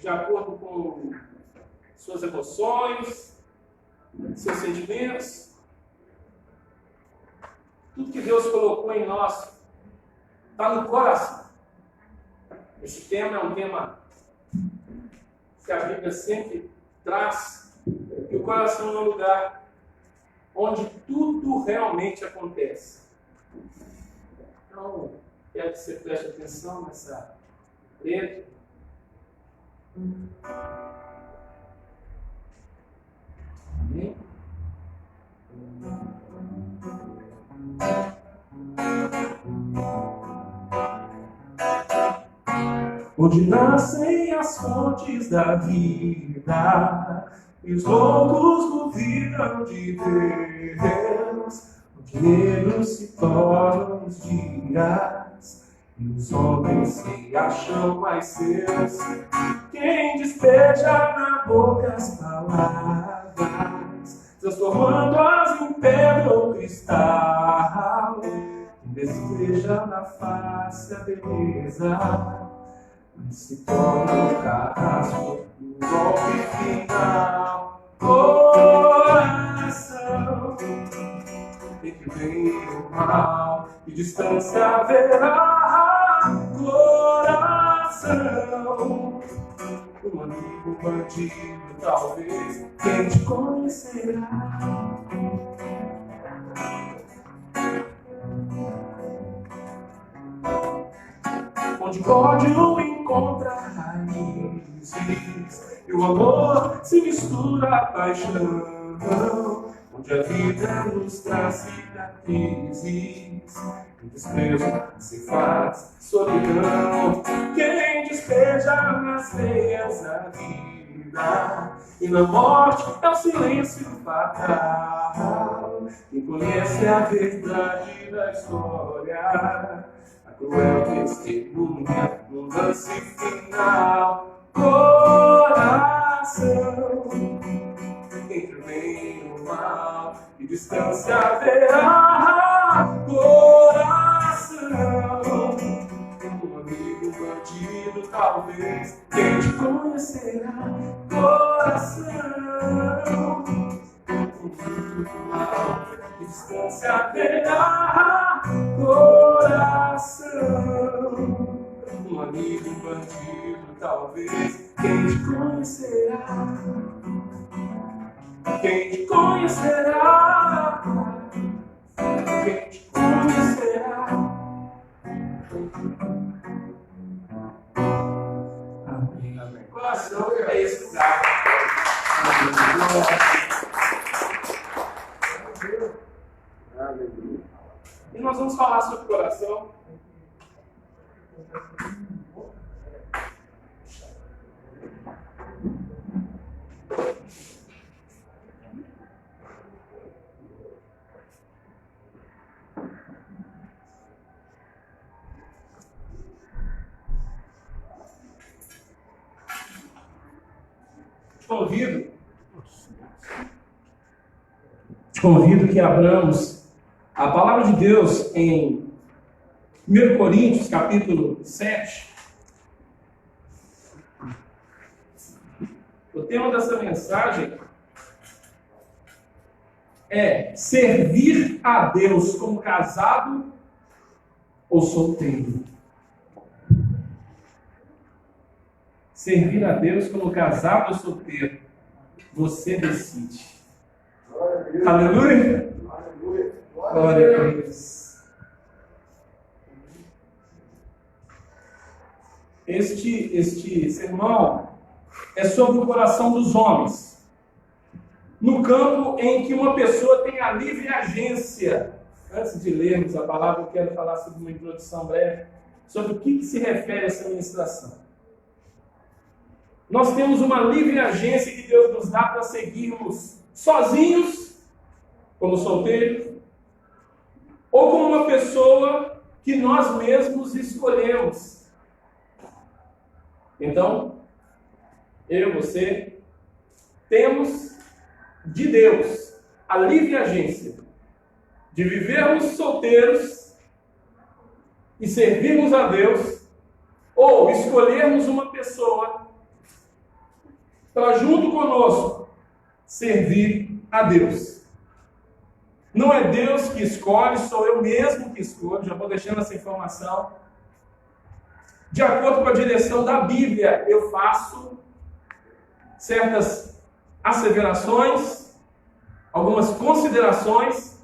acordo com suas emoções, seus sentimentos. Tudo que Deus colocou em nós está no coração. Esse tema é um tema que a Bíblia sempre traz, que o coração é um lugar onde tudo realmente acontece. Então, quero que você preste atenção nessa letra. Amém? Onde nascem as fontes da vida, e os loucos duvidam de Deus, onde negros se tornam os dias, e os homens se acham mais seus. Quem despeja na boca as palavras, transformando-as em pedra ou cristal, quem deseja na face a beleza, mas se torna um carrasco no golpe final. Coração, entre o bem e o mal, que distância haverá. Coração, um amigo bandido, talvez, quem te conhecerá. Onde ódio encontra raízes e o amor se mistura à paixão, onde a vida nos traz cicatrizes e desprezo se faz solidão. Quem despeja nas veias a vida e na morte é o silêncio fatal. Quem conhece a verdade da história, cruel testemunha num lance final. Coração, entre o bem e o mal, e distância haverá. Coração, um amigo bandido, talvez, quem te conhecerá. Coração, entre o mal, e distância haverá. Coração, um amigo bandido, talvez, quem te conhecerá. Quem te conhecerá. Quem te conhecerá. Amém, amém. Coração é esse lugar. Aleluia. E nós vamos falar sobre o coração. Te convido que abramos a palavra de Deus em 1 Coríntios, capítulo 7. O tema dessa mensagem é servir a Deus como casado ou solteiro. Servir a Deus como casado ou solteiro. Você decide. Aleluia. Glória a Deus. Este sermão é sobre o coração dos homens, no campo em que uma pessoa tem a livre agência. Antes de lermos a palavra, eu quero falar sobre uma introdução breve, sobre o que se refere a essa ministração. Nós temos uma livre agência que Deus nos dá para seguirmos sozinhos, como solteiros, ou como uma pessoa que nós mesmos escolhemos. Então, eu e você temos de Deus a livre agência de vivermos solteiros e servirmos a Deus, ou escolhermos uma pessoa para junto conosco servir a Deus. Não é Deus que escolhe, sou eu mesmo que escolho, já vou deixando essa informação. De acordo com a direção da Bíblia, eu faço certas asseverações, algumas considerações,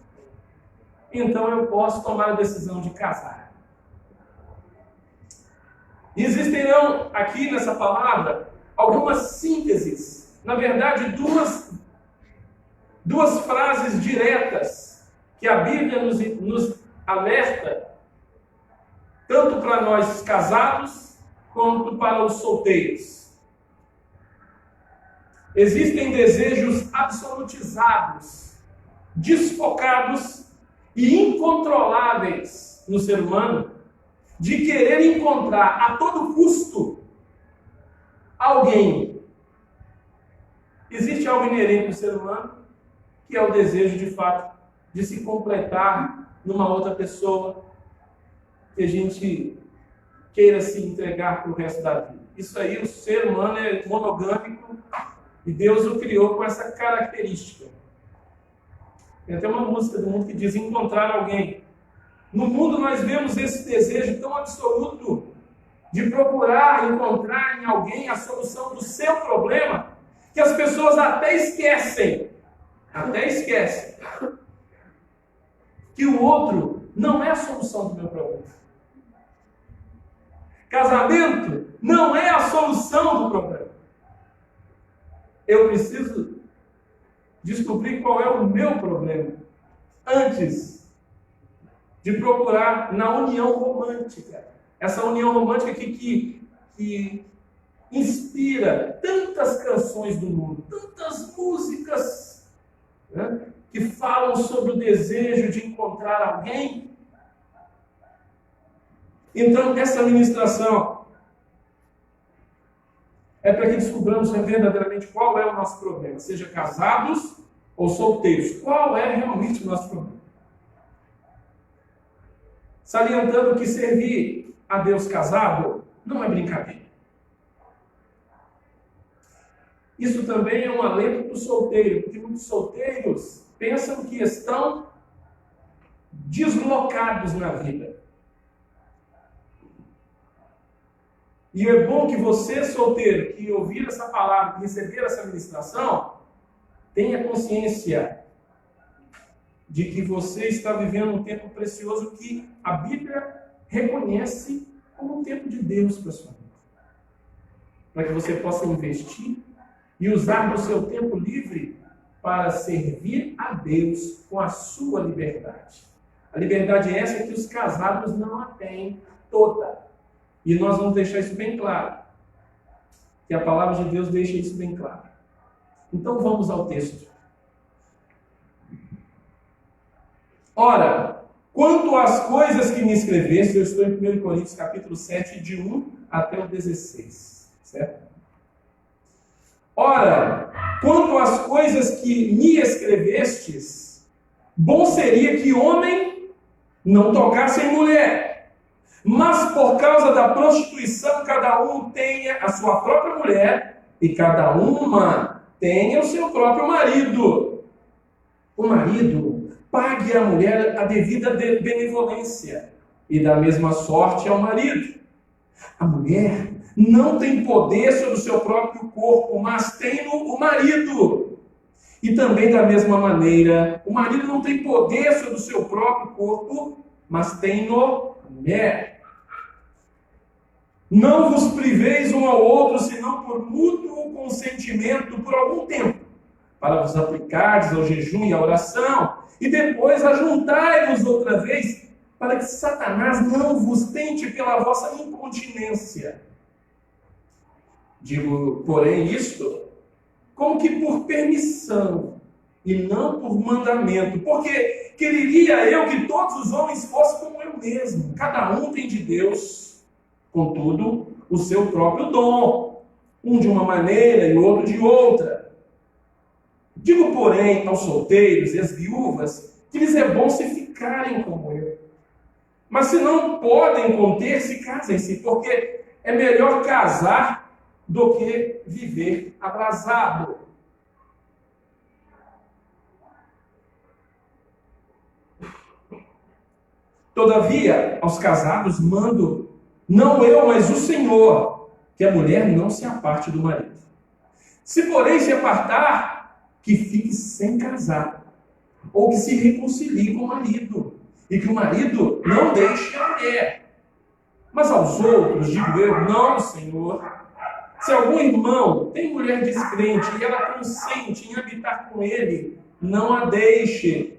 então eu posso tomar a decisão de casar. E existirão aqui nessa palavra algumas sínteses, na verdade duas frases diretas que a Bíblia nos alerta, tanto para nós casados, quanto para os solteiros. Existem desejos absolutizados, desfocados e incontroláveis no ser humano, de querer encontrar a todo custo alguém. Existe algo inerente no ser humano, que é o desejo, de fato, de se completar numa outra pessoa, que a gente queira se entregar para o resto da vida. Isso aí, o ser humano é monogâmico e Deus o criou com essa característica. Tem até uma música do mundo que diz encontrar alguém. No mundo nós vemos esse desejo tão absoluto de procurar encontrar em alguém a solução do seu problema, que as pessoas até esquecem que o outro não é a solução do meu problema. Casamento não é a solução do problema. Eu preciso descobrir qual é o meu problema antes de procurar na união romântica. Essa união romântica que inspira tantas canções do mundo, tantas músicas, né, que falam sobre o desejo de encontrar alguém. Então, essa ministração é para que descobramos verdadeiramente qual é o nosso problema, seja casados ou solteiros. Qual é realmente o nosso problema? Salientando que servir a Deus casado não é brincadeira. Isso também é um alento para o solteiro, porque muitos solteiros pensam que estão deslocados na vida. E é bom que você, solteiro, que ouvir essa palavra, que receber essa ministração, tenha consciência de que você está vivendo um tempo precioso que a Bíblia reconhece como um tempo de Deus para a sua vida. Para que você possa investir e usar o seu tempo livre para servir a Deus com a sua liberdade. A liberdade é essa que os casados não a têm toda. E nós vamos deixar isso bem claro. Que a palavra de Deus deixa isso bem claro. Então vamos ao texto. Ora, quanto às coisas que me escreveste, eu estou em 1 Coríntios capítulo 7, de 1 até o 16. Certo? Ora, quanto às coisas que me escrevestes, bom seria que homem não tocasse em mulher. Mas por causa da prostituição, cada um tenha a sua própria mulher e cada uma tenha o seu próprio marido. O marido pague à mulher a devida benevolência e da mesma sorte ao marido. A mulher não tem poder sobre o seu próprio corpo, mas tem o marido. E também da mesma maneira, o marido não tem poder sobre o seu próprio corpo, mas tem a mulher. Não vos priveis um ao outro, senão por mútuo consentimento por algum tempo, para vos aplicardes ao jejum e à oração, e depois ajuntai-vos outra vez, para que Satanás não vos tente pela vossa incontinência. Digo, porém, isto, como que por permissão, e não por mandamento, porque quereria eu que todos os homens fossem como eu mesmo, cada um tem de Deus, contudo, o seu próprio dom, um de uma maneira e o outro de outra. Digo, porém, aos solteiros e às viúvas, que lhes é bom se ficarem como eu. Mas se não podem conter-se, casem-se, porque é melhor casar do que viver abrasado. Todavia, aos casados mando, não eu, mas o Senhor, que a mulher não se aparte do marido. Se porém se apartar, que fique sem casar, ou que se reconcilie com o marido, e que o marido não deixe a mulher. Mas aos outros, digo eu, não, Senhor. Se algum irmão tem mulher descrente e ela consente em habitar com ele, não a deixe.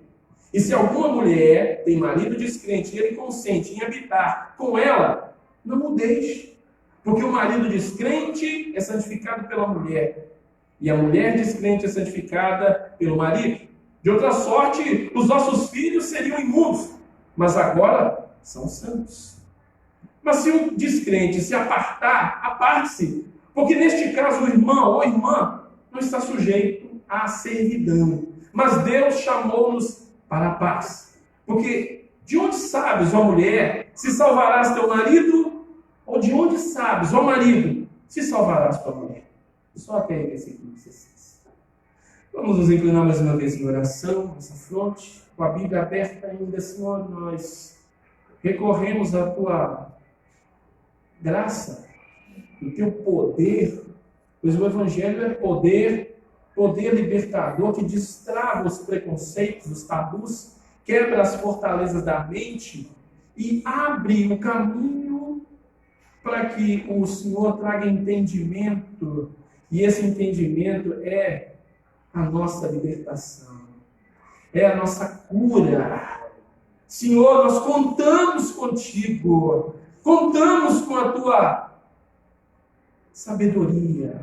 E se alguma mulher tem marido descrente e ele consente em habitar com ela, não o deixe. Porque o marido descrente é santificado pela mulher, e a mulher descrente é santificada pelo marido. De outra sorte, os nossos filhos seriam imundos, mas agora são santos. Mas se o descrente se apartar, aparte-se, porque neste caso o irmão ou irmã não está sujeito à servidão, mas Deus chamou-nos para a paz. Porque de onde sabes, ó mulher, se salvarás teu marido? Ou de onde sabes, ó marido, se salvarás tua mulher? Só até aí, versículo 16. Vamos nos inclinar mais uma vez em oração, nessa fronte, com a Bíblia aberta ainda, Senhor, nós recorremos à tua graça, o teu poder, pois o Evangelho é poder, poder libertador que destrava os preconceitos, os tabus, quebra as fortalezas da mente e abre o caminho para que o Senhor traga entendimento, e esse entendimento é a nossa libertação, é a nossa cura. Senhor, nós contamos contigo, contamos com a tua sabedoria,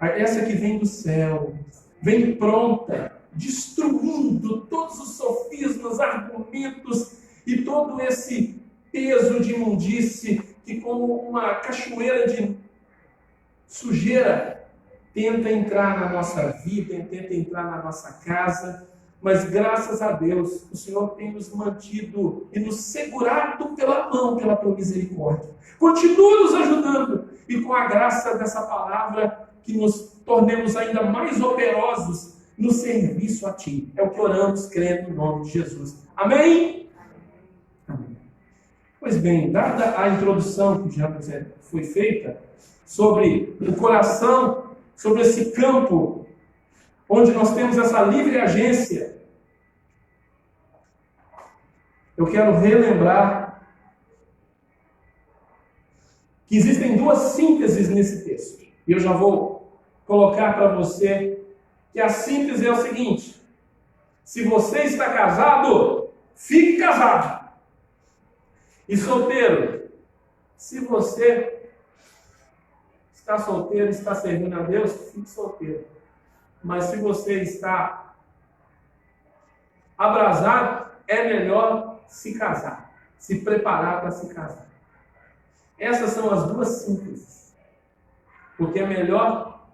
essa que vem do céu, vem pronta, destruindo todos os sofismas, argumentos e todo esse peso de imundície que, como uma cachoeira de sujeira, tenta entrar na nossa vida, tenta entrar na nossa casa. Mas graças a Deus, o Senhor tem nos mantido e nos segurado pela mão, pela tua misericórdia. Continua nos ajudando e com a graça dessa palavra que nos tornemos ainda mais operosos no serviço a ti. É o que oramos, crendo no nome de Jesus. Amém? Amém. Pois bem, dada a introdução que já foi feita sobre o coração, sobre esse campo onde nós temos essa livre agência, eu quero relembrar que existem duas sínteses nesse texto. E eu já vou colocar para você que a síntese é o seguinte: se você está casado, fique casado. E solteiro, se você está solteiro, está servindo a Deus, fique solteiro. Mas se você está abrasado, é melhor se casar, se preparar para se casar. Essas são as duas sínteses. Porque é melhor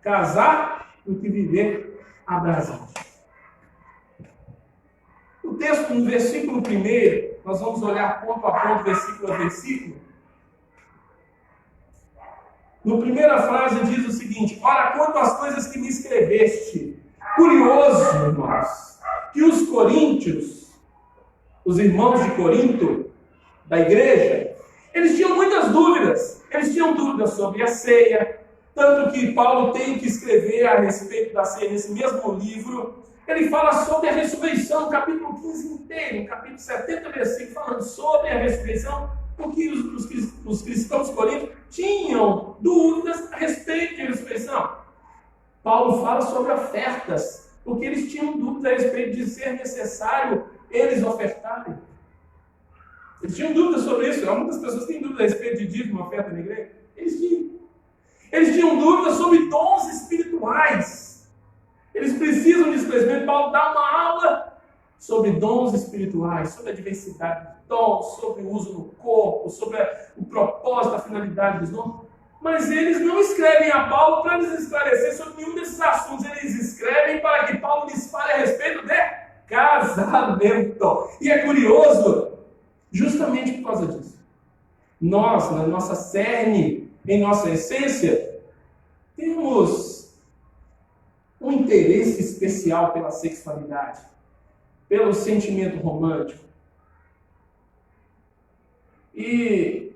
casar do que viver abrasado. O texto, no versículo 1, nós vamos olhar ponto a ponto, versículo a versículo. Na primeira frase diz o seguinte: ora, quanto às coisas que me escreveste, curioso, irmãos, que os coríntios, os irmãos de Corinto, da igreja, eles tinham muitas dúvidas. Eles tinham dúvidas sobre a ceia, tanto que Paulo tem que escrever a respeito da ceia nesse mesmo livro. Ele fala sobre a ressurreição, capítulo 15 inteiro, capítulo 70, versículo, falando sobre a ressurreição, porque os cristãos corintios tinham dúvidas a respeito da ressurreição. Paulo fala sobre ofertas, porque eles tinham dúvidas a respeito de ser necessário eles ofertarem. Eles tinham dúvidas sobre isso. Muitas pessoas têm dúvidas a respeito de dízimo, oferta na igreja. Eles tinham. Eles tinham dúvidas sobre dons espirituais. Eles precisam de esclarecimento. Paulo dá uma aula sobre dons espirituais, sobre a diversidade de dons, sobre o uso no corpo, sobre o propósito, a finalidade dos dons. Mas eles não escrevem a Paulo para lhes esclarecer sobre nenhum desses assuntos. Eles escrevem para que Paulo lhes fale a respeito de casamento. E é curioso, justamente por causa disso. Nós, na nossa cerne, em nossa essência, temos um interesse especial pela sexualidade, pelo sentimento romântico. E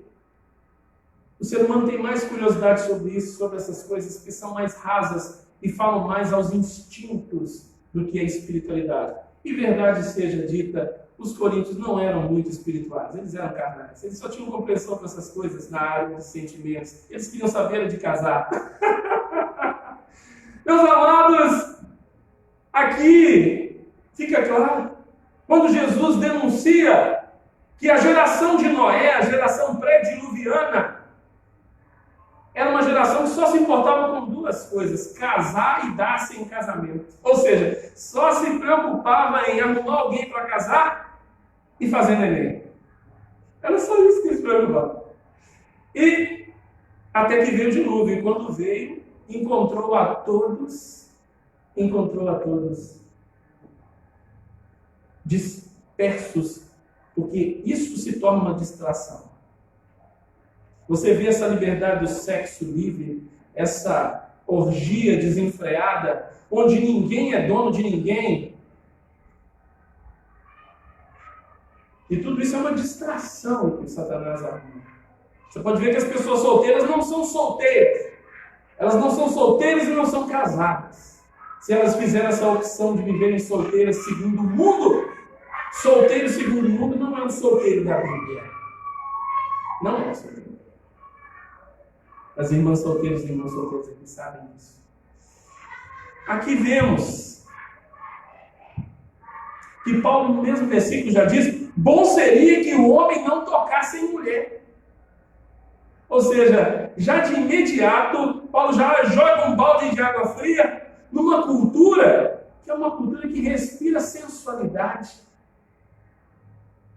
o ser humano tem mais curiosidade sobre isso, sobre essas coisas que são mais rasas e falam mais aos instintos do que a espiritualidade. E verdade seja dita, os coríntios não eram muito espirituais, eles eram carnais. Eles só tinham compreensão para essas coisas na área dos sentimentos. Eles queriam saber de casar. Meus amados, aqui fica claro, quando Jesus denuncia que a geração de Noé, a geração pré-diluviana, era uma geração que só se importava com duas coisas: casar e dar-se em casamento. Ou seja, só se preocupava em arrumar alguém para casar e fazer neném. Era só isso que eles preocupavam. E até que veio o dilúvio, e quando veio, encontrou a todos dispersos, porque isso se torna uma distração. Você vê essa liberdade do sexo livre, essa orgia desenfreada, onde ninguém é dono de ninguém. E tudo isso é uma distração que Satanás arruma. Você pode ver que as pessoas solteiras não são solteiras. Elas não são solteiras e não são casadas. Se elas fizeram essa opção de viverem solteiras segundo o mundo, solteiro segundo o mundo não é um solteiro da Bíblia. Não é um solteiro. As irmãs solteiras e irmãos solteiros aqui sabem disso. Aqui vemos que Paulo, no mesmo versículo, já diz: bom seria que o homem não tocasse em mulher. Ou seja, já de imediato, Paulo já joga um balde de água fria numa cultura que é uma cultura que respira sensualidade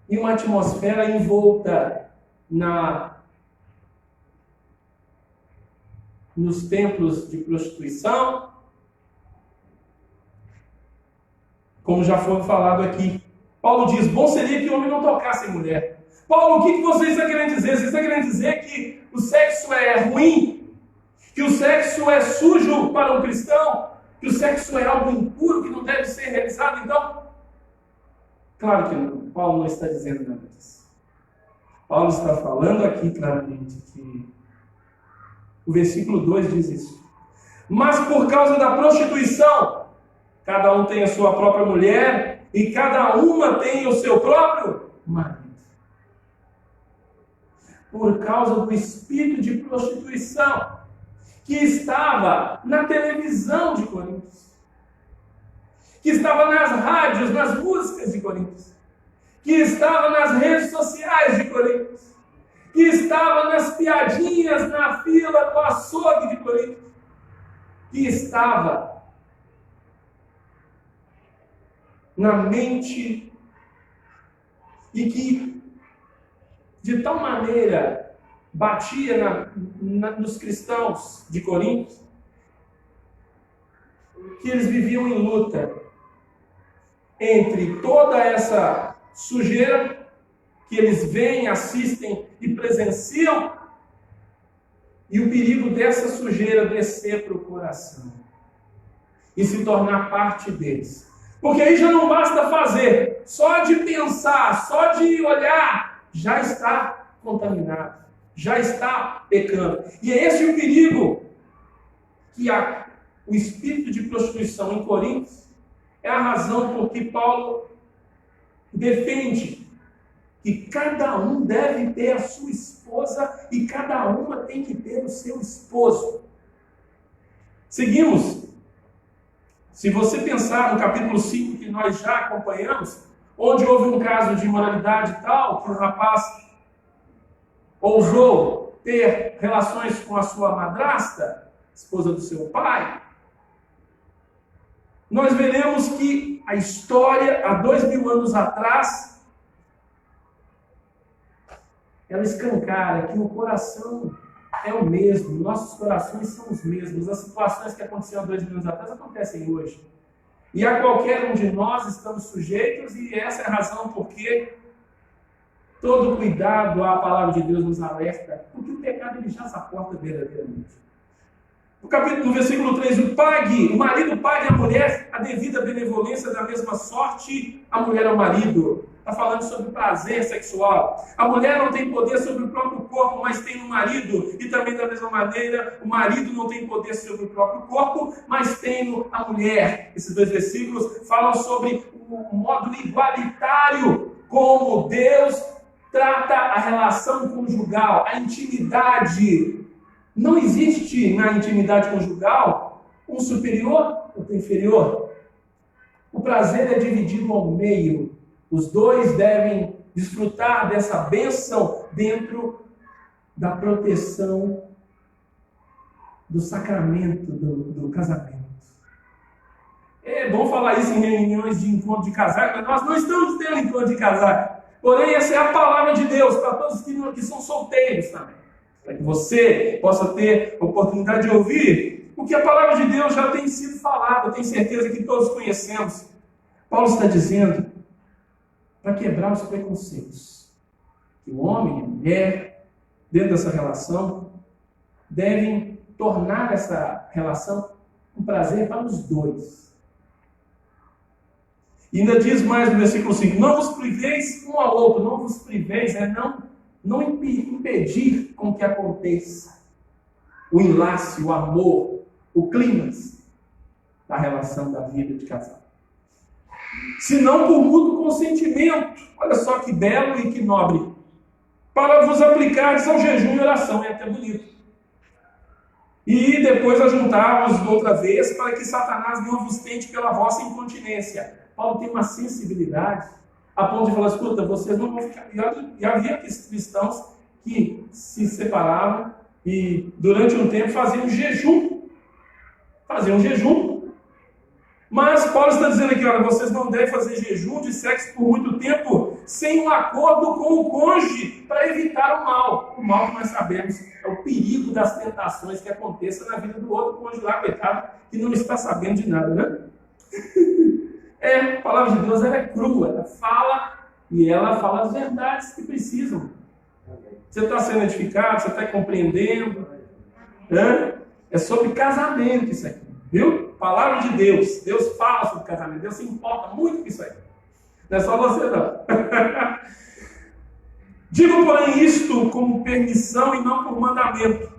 e uma atmosfera envolta nos templos de prostituição, como já foi falado aqui. Paulo diz: bom seria que o homem não tocasse em mulher. Paulo, o que vocês estão querendo dizer? Vocês estão querendo dizer que o sexo é ruim? Que o sexo é sujo para um cristão? Que o sexo é algo impuro que não deve ser realizado? Então, claro que não. Paulo não está dizendo nada disso. Paulo está falando aqui claramente que o versículo 2 diz isso. Mas por causa da prostituição, cada um tem a sua própria mulher e cada uma tem o seu próprio marido. Por causa do espírito de prostituição que estava na televisão de Coríntios, que estava nas rádios, nas músicas de Coríntios, que estava nas redes sociais de Coríntios, que estava nas piadinhas na fila do açougue de Coríntios, que estava na mente e que de tal maneira batia nos cristãos de Corinto, que eles viviam em luta entre toda essa sujeira que eles veem, assistem e presenciam, e o perigo dessa sujeira descer para o coração e se tornar parte deles. Porque aí já não basta fazer, só de pensar, só de olhar, já está contaminado, já está pecando. E é esse o perigo que o espírito de prostituição em Corinto é a razão por que Paulo defende que cada um deve ter a sua esposa e cada uma tem que ter o seu esposo. Seguimos. Se você pensar no capítulo 5 que nós já acompanhamos, onde houve um caso de imoralidade tal, que o rapaz ousou ter relações com a sua madrasta, esposa do seu pai, nós veremos que a história, há 2000 anos atrás, ela escancara que o coração é o mesmo, nossos corações são os mesmos, as situações que aconteceram há 2000 anos atrás acontecem hoje. E a qualquer um de nós estamos sujeitos, e essa é a razão porque Todo cuidado à palavra de Deus nos alerta, porque o pecado ele já se aporta verdadeiramente. No versículo 3, o marido pague à mulher a devida benevolência da mesma sorte, a mulher ao marido. Está falando sobre prazer sexual. A mulher não tem poder sobre o próprio corpo, mas tem no marido. E também da mesma maneira, o marido não tem poder sobre o próprio corpo, mas tem a mulher. Esses dois versículos falam sobre o modo igualitário como Deus trata a relação conjugal, a intimidade. Não existe na intimidade conjugal um superior ou inferior. O prazer é dividido ao meio. Os dois devem desfrutar dessa bênção dentro da proteção do sacramento do casamento. É bom falar isso em reuniões de encontro de casais, mas nós não estamos tendo encontro de casais. Porém, essa é a palavra de Deus para todos que são solteiros também. Para que você possa ter a oportunidade de ouvir o que a palavra de Deus já tem sido falada. Eu tenho certeza que todos conhecemos. Paulo está dizendo para quebrar os preconceitos. Que o homem e a mulher, dentro dessa relação, devem tornar essa relação um prazer para os dois. E ainda diz mais no versículo 5, não vos priveis um ao outro, não vos priveis, não impedir com que aconteça o enlace, o amor, o clímax da relação da vida de casal. Senão por mútuo consentimento, olha só que belo e que nobre, para vos aplicardes ao jejum e oração, é até bonito. E depois ajuntar-vos outra vez, para que Satanás não vos tente pela vossa incontinência. Paulo tem uma sensibilidade a ponto de falar, escuta, vocês não vão ficar... E havia cristãos que se separavam e durante um tempo faziam jejum. Mas Paulo está dizendo aqui, olha, vocês não devem fazer jejum de sexo por muito tempo sem um acordo com o cônjuge para evitar o mal. O mal que nós sabemos é o perigo das tentações que aconteçam na vida do outro cônjuge lá, coitado, que não está sabendo de nada, né? A palavra de Deus ela é crua, ela fala e ela fala as verdades que precisam. Você está sendo edificado, você está compreendendo. É sobre casamento isso aqui, viu? Palavra de Deus. Deus fala sobre casamento. Deus se importa muito com isso aí. Não é só você não. Digo, porém, isto como permissão e não por mandamento.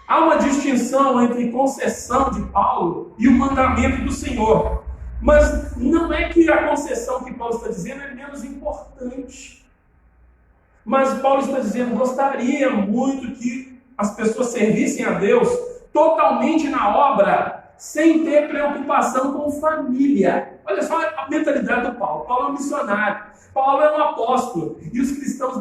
Há uma distinção entre concessão de Paulo e o mandamento do Senhor. Mas não é que a concessão que Paulo está dizendo é menos importante. Mas Paulo está dizendo, gostaria muito que as pessoas servissem a Deus totalmente na obra, sem ter preocupação com família. Olha só a mentalidade do Paulo. Paulo é um missionário. Paulo é um apóstolo. E os cristãos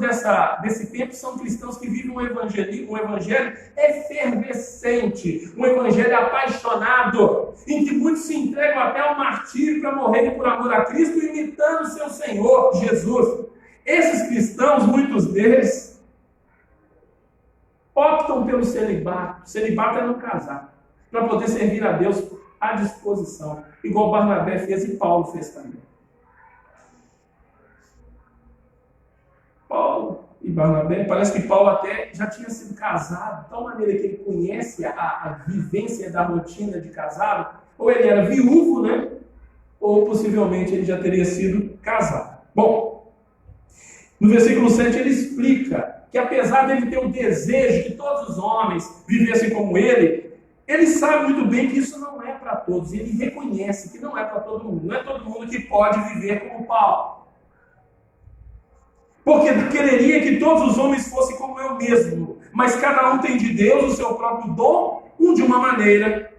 desse tempo são cristãos que vivem um evangelho efervescente, um evangelho apaixonado, em que muitos se entregam até ao martírio para morrerem por amor a Cristo, imitando seu Senhor, Jesus. Esses cristãos, muitos deles, optam pelo celibato. O celibato é não casar, para poder servir a Deus à disposição, igual Barnabé fez e Paulo fez também. Paulo e Barnabé, parece que Paulo até já tinha sido casado, de tal maneira que ele conhece a vivência da rotina de casado, ou ele era viúvo, né? Ou possivelmente ele já teria sido casado. Bom, no versículo 7 ele explica que apesar dele ter o desejo que todos os homens vivessem como ele sabe muito bem que isso não é para todos, e ele reconhece que não é para todo mundo, não é todo mundo que pode viver como Paulo. Porque quereria que todos os homens fossem como eu mesmo, mas cada um tem de Deus o seu próprio dom, um de uma maneira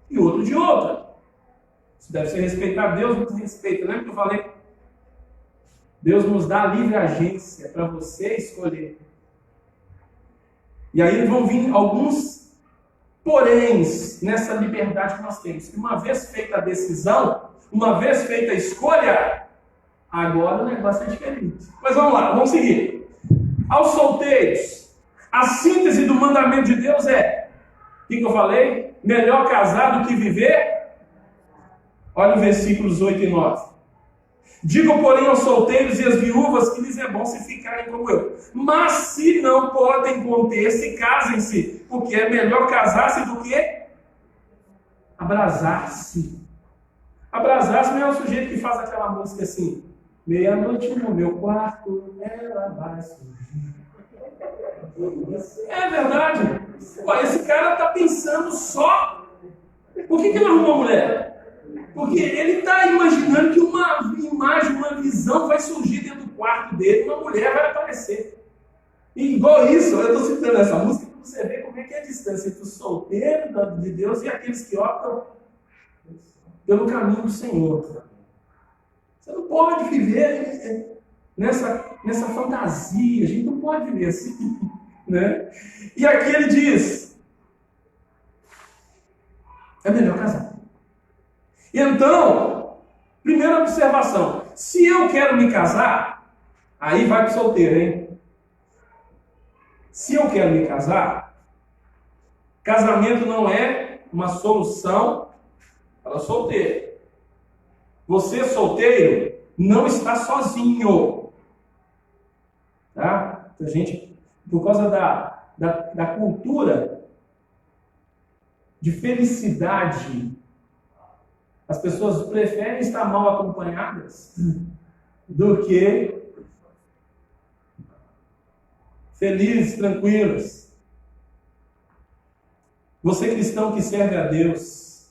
e outro de outra. Isso deve ser respeitar Deus, muito respeito, lembra que eu falei? Deus nos dá a livre agência para você escolher. E aí vão vir alguns poréns nessa liberdade que nós temos. Uma vez feita a decisão, uma vez feita a escolha, agora o negócio é diferente. Mas vamos lá, vamos seguir. Aos solteiros, a síntese do mandamento de Deus é, o que eu falei? Melhor casar do que viver. Olha os versículos 8 e 9. Digo, porém, aos solteiros e às viúvas que lhes é bom se ficarem como eu. Mas se não podem conter-se, casem-se, porque é melhor casar-se do que abrasar-se. Abrasar-se não é o sujeito que faz aquela música assim: meia-noite no meu quarto, ela vai surgir. É verdade. Pô, esse cara está pensando só. Por que ele arrumou a mulher? Porque ele está imaginando que uma imagem, uma visão vai surgir dentro do quarto dele, uma mulher vai aparecer. E igual isso, eu estou citando essa música para você ver como é que é a distância entre o solteiro de Deus e aqueles que optam pelo caminho do Senhor. Você não pode viver nessa fantasia, a gente não pode viver assim. Né? E aqui ele diz: é melhor casar. E então, primeira observação: se eu quero me casar, aí vai para o solteiro, hein? Se eu quero me casar, casamento não é uma solução para o solteiro. Você, solteiro, não está sozinho. Tá? A gente, por causa da cultura de felicidade, as pessoas preferem estar mal acompanhadas do que felizes, tranquilas. Você, cristão que serve a Deus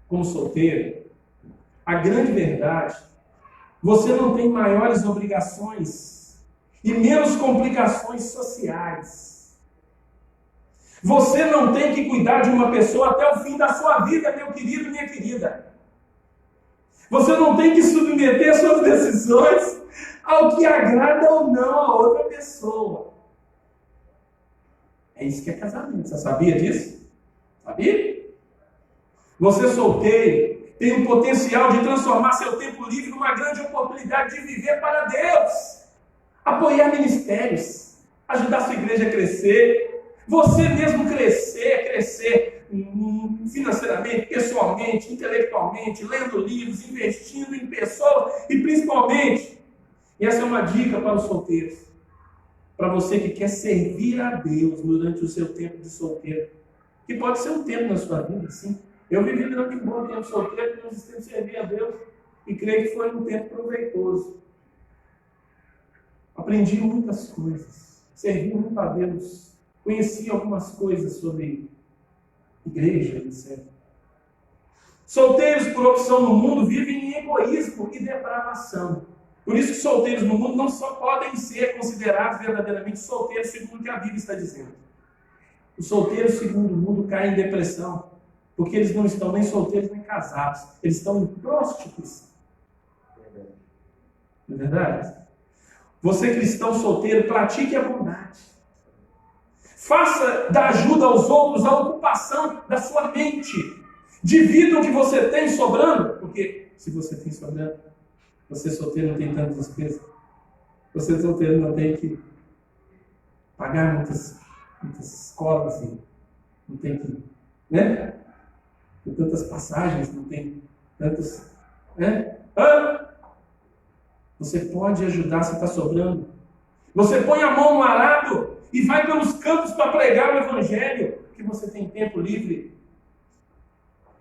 como solteiro, a grande verdade, você não tem maiores obrigações e menos complicações sociais. Você não tem que cuidar de uma pessoa até o fim da sua vida, meu querido e minha querida. Você não tem que submeter suas decisões ao que agrada ou não a outra pessoa. É isso que é casamento. Você sabia disso? Sabia? Você, solteiro, tem o potencial de transformar seu tempo livre numa grande oportunidade de viver para Deus. Apoiar ministérios, ajudar sua igreja a crescer, você mesmo crescer financeiramente, pessoalmente, intelectualmente, lendo livros, investindo em pessoas e principalmente, e essa é uma dica para os solteiros, para você que quer servir a Deus durante o seu tempo de solteiro, que pode ser um tempo na sua vida, sim. Eu vivi durante um bom tempo solteiro, e nós temos que servir a Deus, e creio que foi um tempo proveitoso. Aprendi muitas coisas, servi muito a Deus, conheci algumas coisas sobre igreja, etc. Solteiros, por opção no mundo, vivem em egoísmo e depravação. Por isso que solteiros no mundo não só podem ser considerados verdadeiramente solteiros, segundo o que a Bíblia está dizendo. Os solteiros, segundo o mundo, caem em depressão, porque eles não estão nem solteiros nem casados. Eles estão em prostituição. Não é verdade? Você, cristão solteiro, pratique a bondade. Faça da ajuda aos outros a ocupação da sua mente. Divida o que você tem sobrando, porque se você tem sobrando, você solteiro não tem tanta despesa. Você solteiro não tem que pagar muitas escolas, não tem que, né? Tem tantas passagens, não tem tantos, né? Você pode ajudar se está sobrando. Você põe a mão no arado e vai pelos campos para pregar o evangelho, porque você tem tempo livre.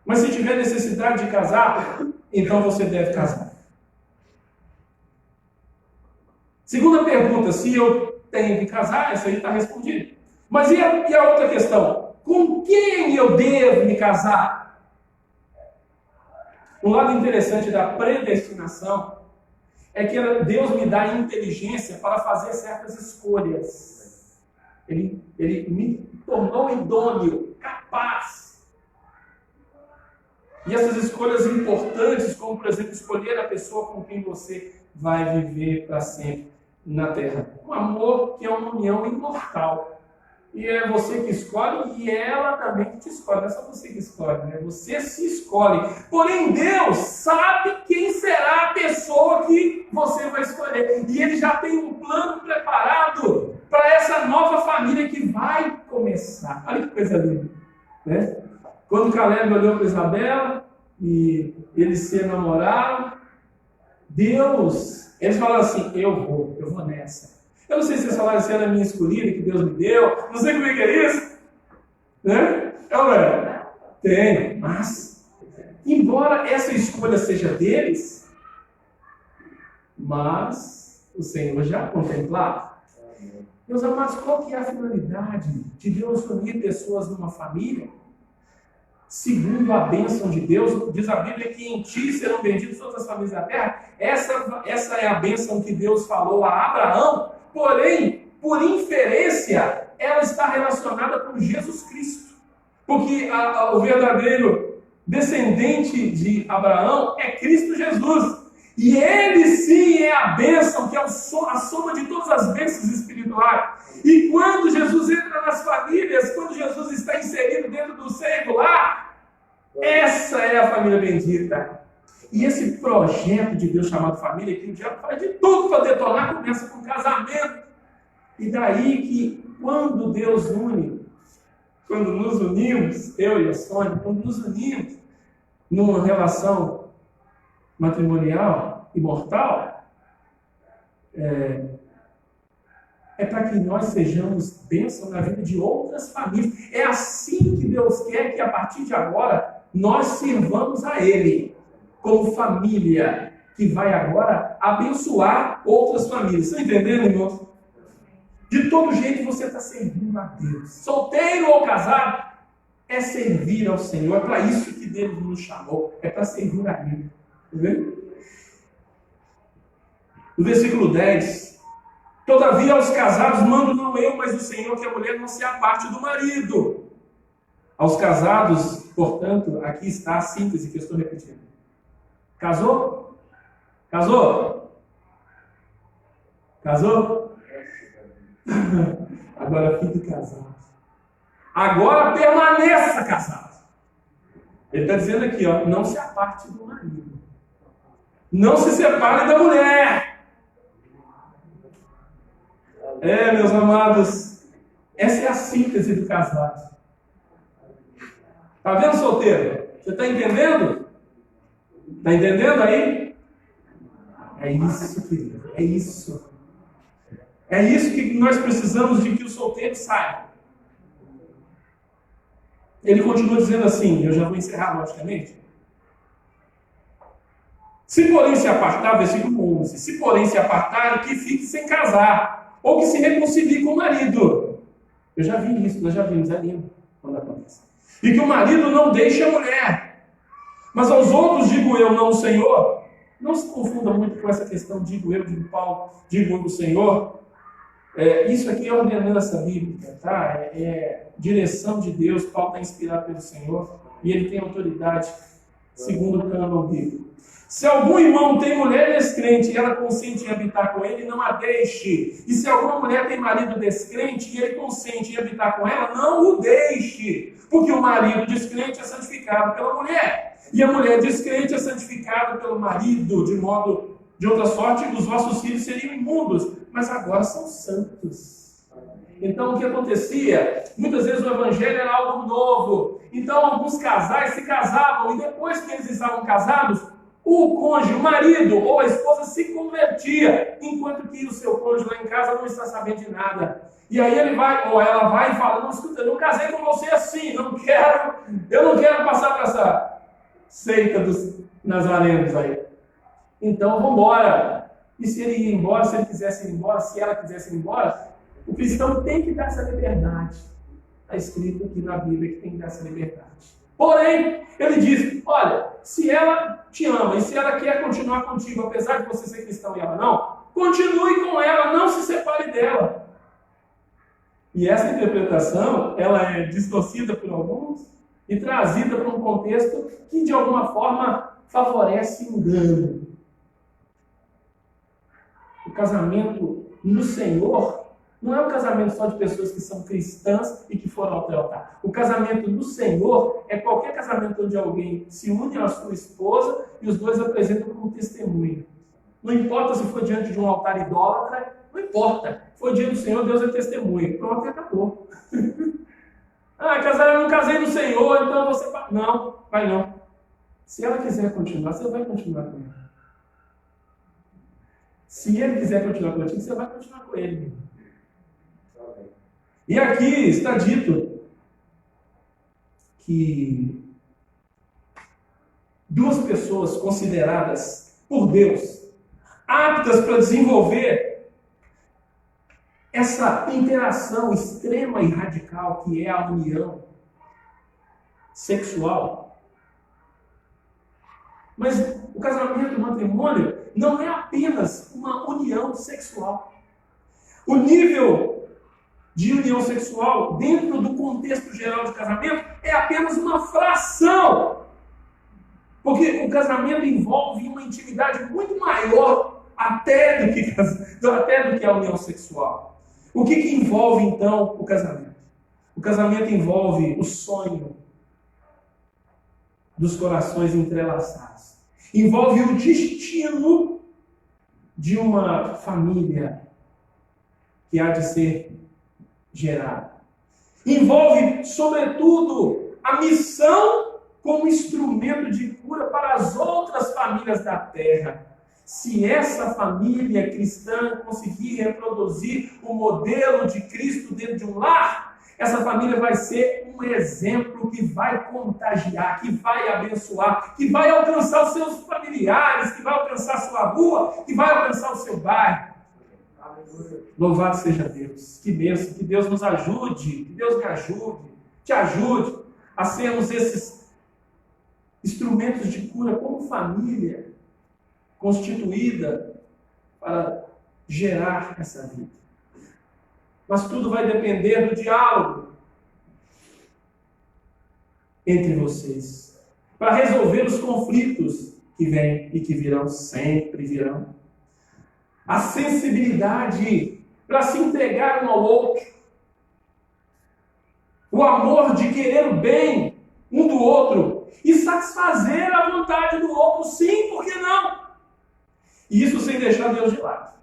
Mas se tiver necessidade de casar, então você deve casar. Segunda pergunta, se eu tenho que casar, essa aí está respondida. Mas e a outra questão? Com quem eu devo me casar? Um lado interessante da predestinação é que Deus me dá inteligência para fazer certas escolhas. Ele me tornou idôneo, capaz. E essas escolhas importantes, como por exemplo, escolher a pessoa com quem você vai viver para sempre na terra. Um amor que é uma união imortal. E é você que escolhe e é ela também que te escolhe. Não é só você que escolhe, né? Você se escolhe. Porém, Deus sabe quem será a pessoa que você vai escolher. E Ele já tem um plano preparado para essa nova família que vai começar. Olha que coisa linda, né? Quando Caleb olhou para Isabela e eles se namoraram, Deus, eles falaram assim, eu vou nessa. Eu não sei se vocês falaram assim, era a minha escolhida que Deus me deu, não sei como é que é isso, né? Tem, mas, embora essa escolha seja deles, mas o Senhor já contemplava. Meus amados, qual que é a finalidade de Deus unir pessoas numa família? Segundo a bênção de Deus, diz a Bíblia que em ti serão benditas todas as famílias da terra. Essa é a bênção que Deus falou a Abraão, porém, por inferência, ela está relacionada com Jesus Cristo. Porque o verdadeiro descendente de Abraão é Cristo Jesus. E ele sim é a bênção, que é a soma de todas as bênçãos espirituais. E quando Jesus entra nas famílias, quando Jesus está inserido dentro do seio do lar, essa é a família bendita. E esse projeto de Deus chamado família, que o diabo faz de tudo para detonar, começa com casamento. E daí que quando Deus une, quando nos unimos, eu e a Sônia, quando nos unimos numa relação matrimonial e mortal, é para que nós sejamos bênção na vida de outras famílias. É assim que Deus quer que a partir de agora nós sirvamos a Ele como família que vai agora abençoar outras famílias. Estão entendendo, irmãos? De todo jeito você está servindo a Deus. Solteiro ou casado, é servir ao Senhor. É para isso que Deus nos chamou. É para servir a Ele. No versículo 10, todavia aos casados mando não eu, mas o Senhor, que a mulher não se aparte do marido. Aos casados, portanto, aqui está a síntese que eu estou repetindo. Casou? Casou? Casou? Agora fique casado. Agora permaneça casado. Ele está dizendo aqui, ó, não se aparte do marido. Não se separe da mulher. Meus amados, essa é a síntese do casado. Está vendo, solteiro? Você está entendendo? Está entendendo aí? É isso, querido. É isso. É isso que nós precisamos de que o solteiro saiba. Ele continua dizendo assim, eu já vou encerrar logicamente. Se porém se apartar, versículo 11, se porém se apartar, que fique sem casar, ou que se reconcilie com o marido. Eu já vi isso, nós já vimos, é lindo quando acontece. E que o marido não deixe a mulher. Mas aos outros digo eu, não o Senhor. Não se confunda muito com essa questão, digo eu, digo Paulo, digo o Senhor. Isso aqui é ordenança bíblica, tá? É direção de Deus. Paulo está inspirado pelo Senhor e ele tem autoridade segundo o cânon bíblico. Se algum irmão tem mulher descrente e ela consente em habitar com ele, não a deixe. E se alguma mulher tem marido descrente e ele consente em habitar com ela, não o deixe. Porque o marido descrente é santificado pela mulher. E a mulher descrente é santificada pelo marido, de outra sorte, os vossos filhos seriam imundos, mas agora são santos. Então, o que acontecia? Muitas vezes o evangelho era algo novo. Então, alguns casais se casavam, e depois que eles estavam casados, o cônjuge, o marido ou a esposa se convertia, enquanto que o seu cônjuge lá em casa não está sabendo de nada. E aí ele vai, ou ela vai e fala, não, escuta, eu não casei com você assim, eu não quero passar para essa seita dos nazarenos aí. Então, vamos embora. E se ele ir embora, se ele quisesse ir embora, se ela quisesse ir embora, o cristão tem que dar essa liberdade. Está escrito aqui na Bíblia que tem que dar essa liberdade. Porém, ele diz, olha, se ela te ama e se ela quer continuar contigo, apesar de você ser cristão e ela não, continue com ela, não se separe dela. E essa interpretação, ela é distorcida por alguns e trazida para um contexto que, de alguma forma, favorece o engano. O casamento no Senhor não é um casamento só de pessoas que são cristãs e que foram ao altar. O casamento no Senhor é qualquer casamento onde alguém se une à sua esposa e os dois apresentam como testemunha. Não importa se foi diante de um altar idólatra, não importa. Foi diante do Senhor, Deus é testemunha. Pronto, e acabou. Eu não casei no Senhor, então você... Não, vai não. Se ela quiser continuar, você vai continuar com ela. Se ele quiser continuar contigo, você vai continuar com ele. E aqui está dito que duas pessoas consideradas por Deus aptas para desenvolver essa interação extrema e radical que é a união sexual. Mas o casamento, o matrimônio, não é apenas uma união sexual. O nível de união sexual dentro do contexto geral de casamento é apenas uma fração. Porque o casamento envolve uma intimidade muito maior até do que a união sexual. O que envolve, então, o casamento? O casamento envolve o sonho dos corações entrelaçados. Envolve o destino de uma família que há de ser gerada. Envolve, sobretudo, a missão como instrumento de cura para as outras famílias da terra. Se essa família cristã conseguir reproduzir o modelo de Cristo dentro de um lar, essa família vai ser um exemplo que vai contagiar, que vai abençoar, que vai alcançar os seus familiares, que vai alcançar a sua rua, que vai alcançar o seu bairro. Louvado seja Deus. Que bênção, que Deus nos ajude, que Deus me ajude, te ajude a sermos esses instrumentos de cura como família constituída para gerar essa vida. Mas tudo vai depender do diálogo entre vocês, para resolver os conflitos que vêm e que virão, sempre virão. A sensibilidade para se entregar um ao outro. O amor de querer o bem um do outro e satisfazer a vontade do outro, sim, por que não? E isso sem deixar Deus de lado.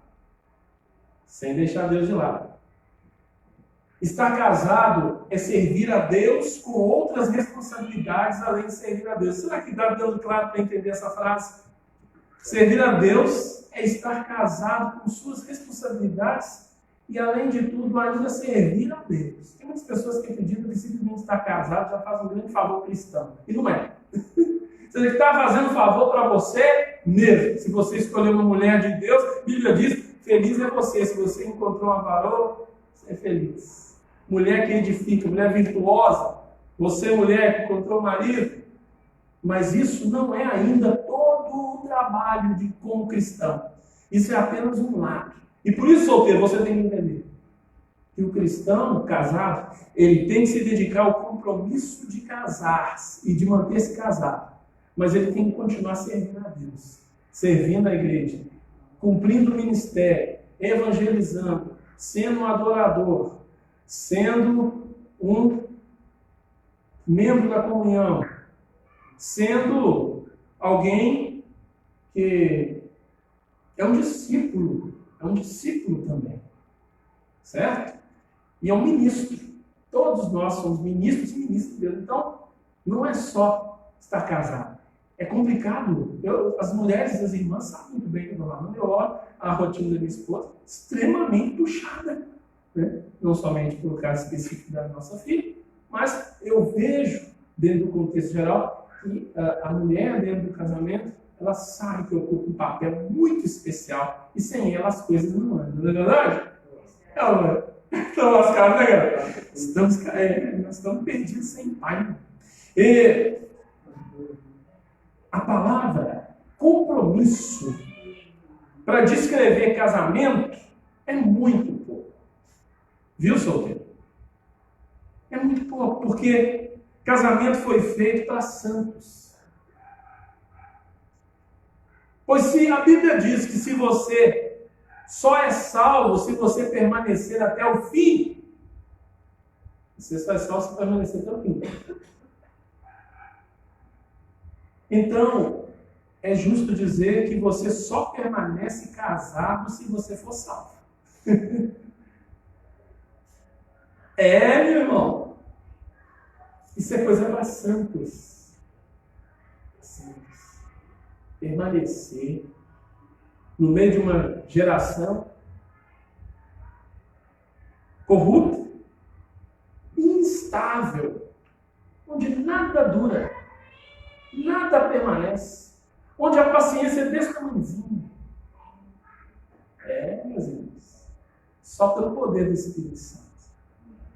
Sem deixar Deus de lado. Estar casado é servir a Deus com outras responsabilidades além de servir a Deus. Será que dá dando claro para entender essa frase? Servir a Deus é estar casado com suas responsabilidades e, além de tudo, ainda servir a Deus. Tem muitas pessoas que acreditam que simplesmente estar casado já faz um grande favor cristão. E não é. Você está fazendo favor para você mesmo. Se você escolher uma mulher de Deus, a Bíblia diz, feliz é você. Se você encontrou uma varoa, você é feliz. Mulher que edifica, mulher virtuosa. Você, mulher, que encontrou marido. Mas isso não é ainda todo o trabalho como cristão. Isso é apenas um lado. E por isso, solteiro, você tem que entender que o cristão casado, ele tem que se dedicar ao compromisso de casar-se e de manter-se casado. Mas ele tem que continuar servindo a Deus, servindo a igreja, cumprindo o ministério, evangelizando, sendo um adorador, sendo um membro da comunhão, sendo alguém que é um discípulo também, certo? E é um ministro. Todos nós somos ministros e ministros de Deus. Então, não é só estar casado. É complicado. As mulheres, as irmãs sabem muito bem que eu olho a rotina da minha esposa extremamente puxada. Né? Não somente pelo caso específico da nossa filha, mas eu vejo, dentro do contexto geral, que a mulher, dentro do casamento, ela sabe que ocupa um papel muito especial e sem ela as coisas não andam. Não é verdade? Estão lascados, né, galera? Nós estamos perdidos sem pai. E a palavra compromisso para descrever casamento é muito pouco. Viu, solteiro? É muito pouco, porque casamento foi feito para santos. Pois se a Bíblia diz que se você só é salvo se você permanecer até o fim, você só é salvo se permanecer até o fim. Então, é justo dizer que você só permanece casado se você for salvo. Meu irmão. Isso é coisa para santos. Permanecer. no meio de uma geração corrupta, instável, onde nada dura, nada permanece, onde a paciência é desse tamanhozinho. Meus irmãos, só pelo poder do Espírito Santo.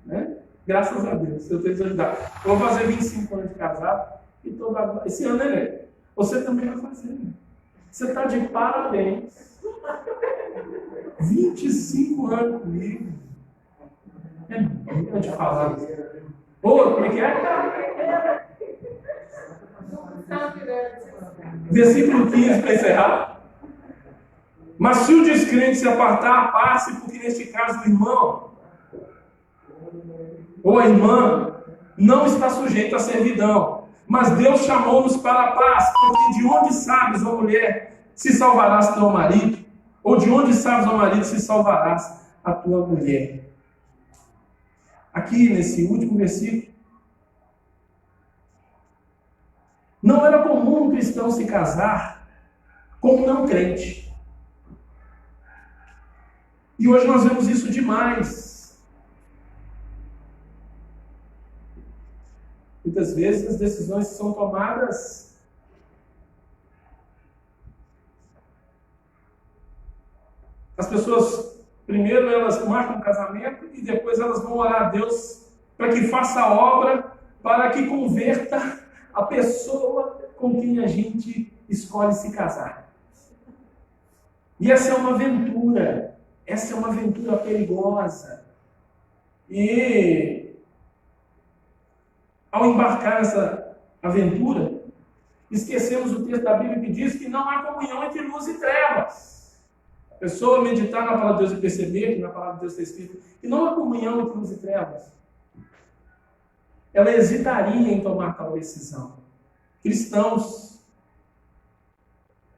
Né? Graças a Deus, eu tenho que ajudar. Eu vou fazer 25 anos de casado, e esse ano, né? Você também vai fazer. Né? Você está de parabéns. 25 anos comigo. É bom de falar. Ô, como é que é? Versículo 15 para encerrar. Mas se o descrente se apartar, aparte, porque neste caso o irmão ou a irmã não está sujeito à servidão. Mas Deus chamou-nos para a paz, porque de onde sabes, ó mulher, se salvarás teu marido? Ou de onde sabes, ó marido, se salvarás a tua mulher? Aqui, nesse último versículo, não era comum um cristão se casar com um não crente. E hoje nós vemos isso demais. Muitas vezes as decisões são tomadas as pessoas, primeiro elas marcam um casamento e depois elas vão orar a Deus para que faça a obra, para que converta a pessoa com quem a gente escolhe se casar. E essa é uma aventura. Essa é uma aventura perigosa. E ao embarcar nessa aventura, esquecemos o texto da Bíblia que diz que não há comunhão entre luz e trevas. A pessoa meditar na palavra de Deus e perceber que na palavra de Deus está escrito que não há comunhão entre luz e trevas. Ela hesitaria em tomar tal decisão. Cristãos.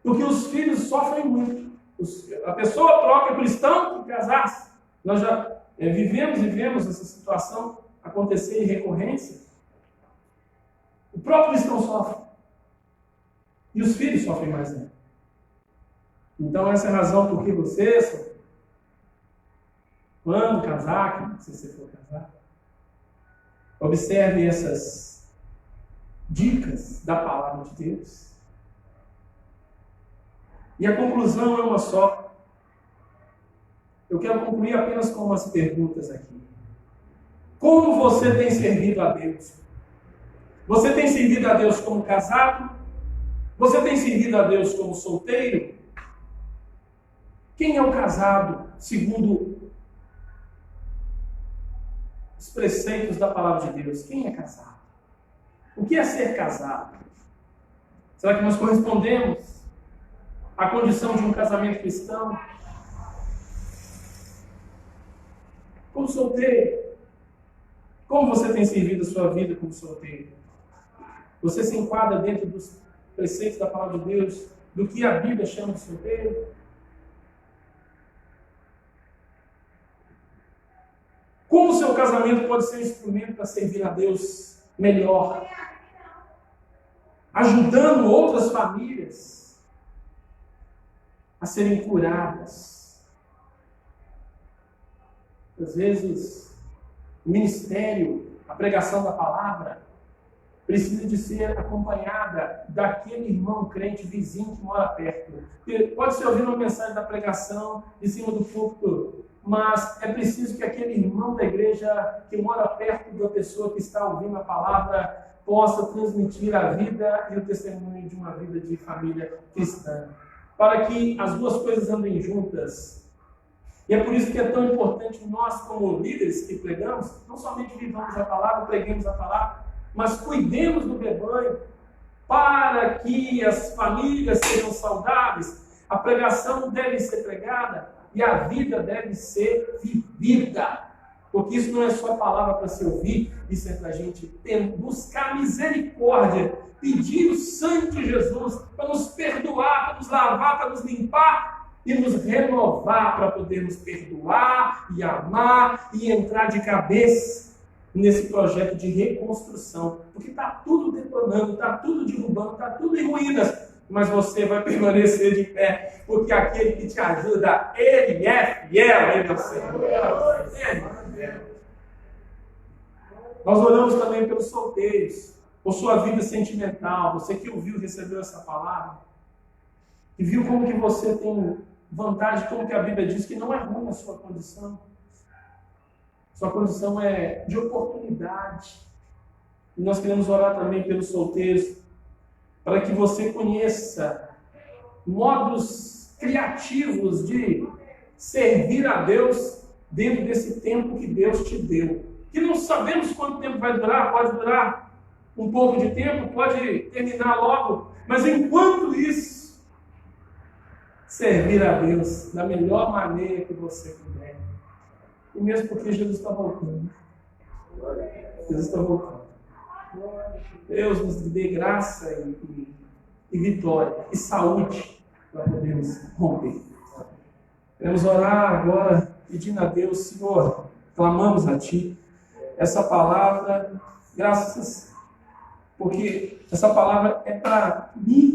Porque os filhos sofrem muito. A pessoa troca cristão por casar-se. Nós já vivemos essa situação acontecer em recorrência. O próprio cristão sofre. E os filhos sofrem mais ainda. Então essa é a razão por que vocês, quando casar, se você for casar, observe essas dicas da palavra de Deus. E a conclusão é uma só. Eu quero concluir apenas com umas perguntas aqui. Como você tem servido a Deus? Você tem servido a Deus como casado? Você tem servido a Deus como solteiro? Quem é o casado segundo os preceitos da palavra de Deus? Quem é casado? O que é ser casado? Será que nós correspondemos à condição de um casamento cristão? Como solteiro, como você tem servido a sua vida como solteiro? Você se enquadra dentro dos preceitos da palavra de Deus, do que a Bíblia chama de solteiro? Como o seu casamento pode ser um instrumento para servir a Deus melhor? Ajudando outras famílias a serem curadas. Às vezes, o ministério, a pregação da palavra, precisa de ser acompanhada daquele irmão crente vizinho que mora perto. Pode ser ouvindo uma mensagem da pregação em cima do púlpito, mas é preciso que aquele irmão da igreja que mora perto da pessoa que está ouvindo a palavra possa transmitir a vida e o testemunho de uma vida de família cristã, para que as duas coisas andem juntas. E é por isso que é tão importante nós, como líderes que pregamos, não somente vivamos a palavra, preguemos a palavra, mas cuidemos do rebanho, para que as famílias sejam saudáveis. A pregação deve ser pregada e a vida deve ser vivida. Porque isso não é só palavra para se ouvir, isso é para a gente buscar misericórdia, pedir o sangue de Jesus para nos perdoar, para nos lavar, para nos limpar e nos renovar para podermos perdoar e amar e entrar de cabeça nesse projeto de reconstrução. Porque está tudo detonando, está tudo derrubando, está tudo em ruínas. mas você vai permanecer de pé, porque aquele que te ajuda, Ele é fiel, Ele é o Senhor. Nós oramos também pelos solteiros, por sua vida sentimental, você que ouviu, recebeu essa palavra, e viu como que você tem vantagem, como que a Bíblia diz que não é ruim a sua condição. Sua condição é de oportunidade. E nós queremos orar também pelos solteiros, para que você conheça modos criativos de servir a Deus dentro desse tempo que Deus te deu. Que não sabemos quanto tempo vai durar, pode durar um pouco de tempo, pode terminar logo, mas enquanto isso, servir a Deus da melhor maneira que você puder. E mesmo porque Jesus está voltando. Jesus está voltando. Deus nos dê graça e vitória e saúde para podermos romper. Queremos orar agora, pedindo a Deus, Senhor, clamamos a Ti essa palavra, graças, porque essa palavra é para mim